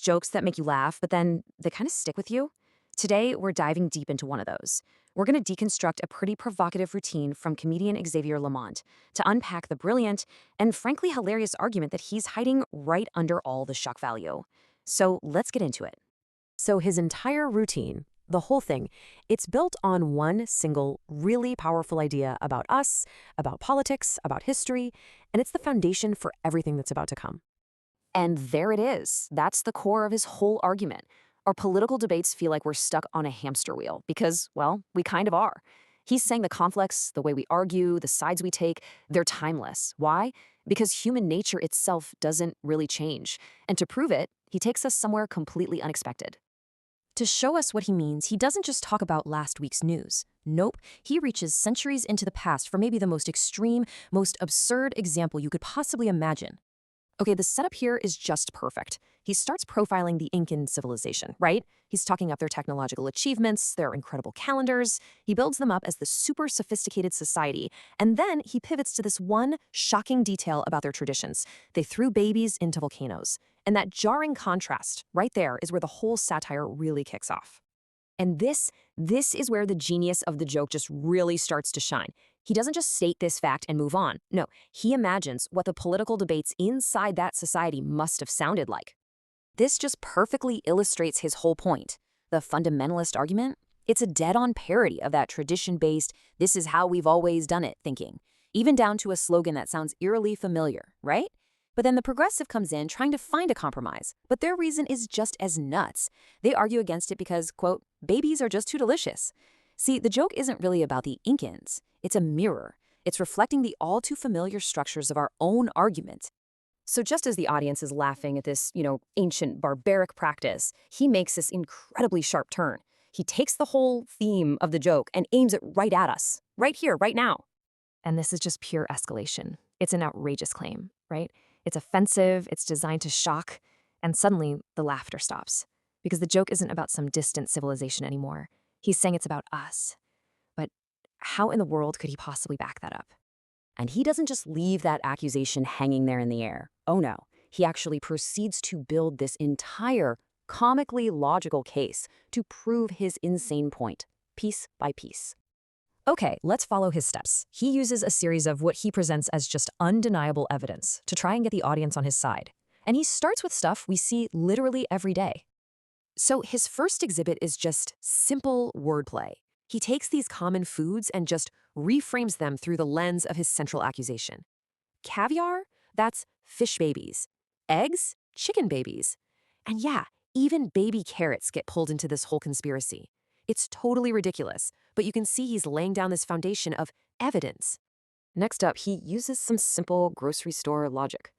jokes that make you laugh, but then they kind of stick with you? Today, we're diving deep into one of those. We're going to deconstruct a pretty provocative routine from comedian Xavier Lamont to unpack the brilliant and frankly hilarious argument that he's hiding right under all the shock value. So let's get into it. So his entire routine, the whole thing, it's built on one single, really powerful idea about us, about politics, about history, and it's the foundation for everything that's about to come. And there it is. That's the core of his whole argument. Our political debates feel like we're stuck on a hamster wheel because, well, we kind of are. He's saying the conflicts, the way we argue, the sides we take, they're timeless. Why? Because human nature itself doesn't really change. And to prove it, he takes us somewhere completely unexpected. To show us what he means, he doesn't just talk about last week's news. Nope, he reaches centuries into the past for maybe the most extreme, most absurd example you could possibly imagine. Okay, the setup here is just perfect. He starts profiling the Incan civilization, right? He's talking up their technological achievements, their incredible calendars. He builds them up as the super sophisticated society. And then he pivots to this one shocking detail about their traditions. They threw babies into volcanoes. And that jarring contrast right there is where the whole satire really kicks off. And this is where the genius of the joke just really starts to shine. He doesn't just state this fact and move on. No, he imagines what the political debates inside that society must have sounded like. This just perfectly illustrates his whole point. The fundamentalist argument? It's a dead-on parody of that tradition-based, this is how we've always done it thinking, even down to a slogan that sounds eerily familiar, right? But then the progressive comes in trying to find a compromise, but their reason is just as nuts. They argue against it because, quote, babies are just too delicious. See, the joke isn't really about the Incans. It's a mirror. It's reflecting the all-too-familiar structures of our own argument. So just as the audience is laughing at this, ancient barbaric practice, he makes this incredibly sharp turn. He takes the whole theme of the joke and aims it right at us, right here, right now. And this is just pure escalation. It's an outrageous claim, right? It's offensive, it's designed to shock, and suddenly the laughter stops. Because the joke isn't about some distant civilization anymore. He's saying it's about us. But how in the world could he possibly back that up? And he doesn't just leave that accusation hanging there in the air. Oh no, he actually proceeds to build this entire comically logical case to prove his insane point, piece by piece. Okay, let's follow his steps. He uses a series of what he presents as just undeniable evidence to try and get the audience on his side. And he starts with stuff we see literally every day. So his first exhibit is just simple wordplay. He takes these common foods and just reframes them through the lens of his central accusation. Caviar? That's fish babies. Eggs? Chicken babies. And yeah, even baby carrots get pulled into this whole conspiracy. It's totally ridiculous, but you can see he's laying down this foundation of evidence. Next up, he uses some simple grocery store logic.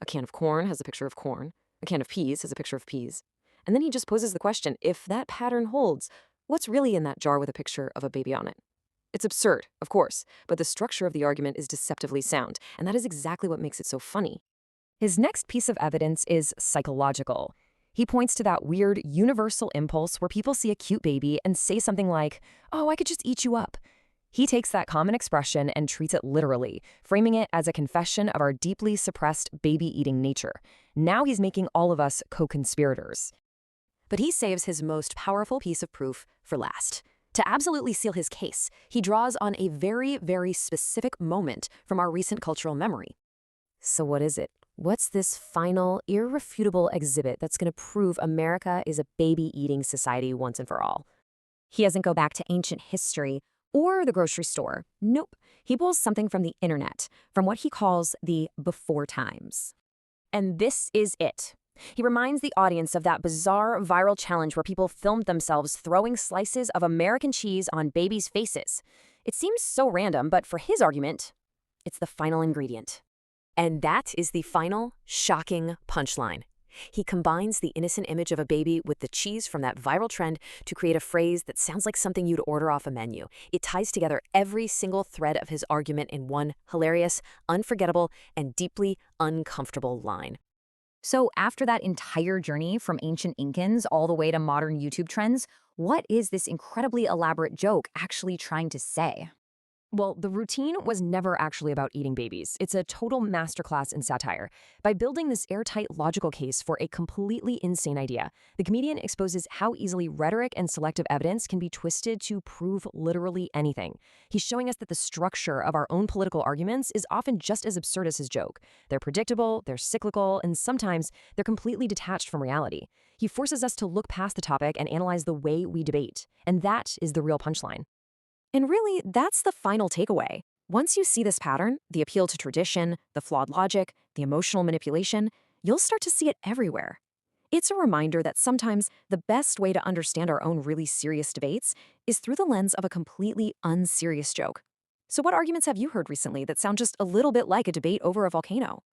A can of corn has a picture of corn. A can of peas has a picture of peas. And then he just poses the question, if that pattern holds, what's really in that jar with a picture of a baby on it? It's absurd, of course, but the structure of the argument is deceptively sound, and that is exactly what makes it so funny. His next piece of evidence is psychological. He points to that weird universal impulse where people see a cute baby and say something like, oh, I could just eat you up. He takes that common expression and treats it literally, framing it as a confession of our deeply suppressed baby-eating nature. Now he's making all of us co-conspirators. But he saves his most powerful piece of proof for last. To absolutely seal his case, he draws on a very, very specific moment from our recent cultural memory. So what is it? What's this final, irrefutable exhibit that's going to prove America is a baby-eating society once and for all? He doesn't go back to ancient history or the grocery store. Nope. He pulls something from the internet, from what he calls the before times. And this is it. He reminds the audience of that bizarre viral challenge where people filmed themselves throwing slices of American cheese on babies' faces. It seems so random, but for his argument, it's the final ingredient. And that is the final, shocking punchline. He combines the innocent image of a baby with the cheese from that viral trend to create a phrase that sounds like something you'd order off a menu. It ties together every single thread of his argument in one hilarious, unforgettable, and deeply uncomfortable line. So after that entire journey from ancient Incans all the way to modern YouTube trends, what is this incredibly elaborate joke actually trying to say? Well, the routine was never actually about eating babies. It's a total masterclass in satire. By building this airtight logical case for a completely insane idea, the comedian exposes how easily rhetoric and selective evidence can be twisted to prove literally anything. He's showing us that the structure of our own political arguments is often just as absurd as his joke. They're predictable, they're cyclical, and sometimes they're completely detached from reality. He forces us to look past the topic and analyze the way we debate. And that is the real punchline. And really, that's the final takeaway. Once you see this pattern, the appeal to tradition, the flawed logic, the emotional manipulation, you'll start to see it everywhere. It's a reminder that sometimes the best way to understand our own really serious debates is through the lens of a completely unserious joke. So, what arguments have you heard recently that sound just a little bit like a debate over a volcano?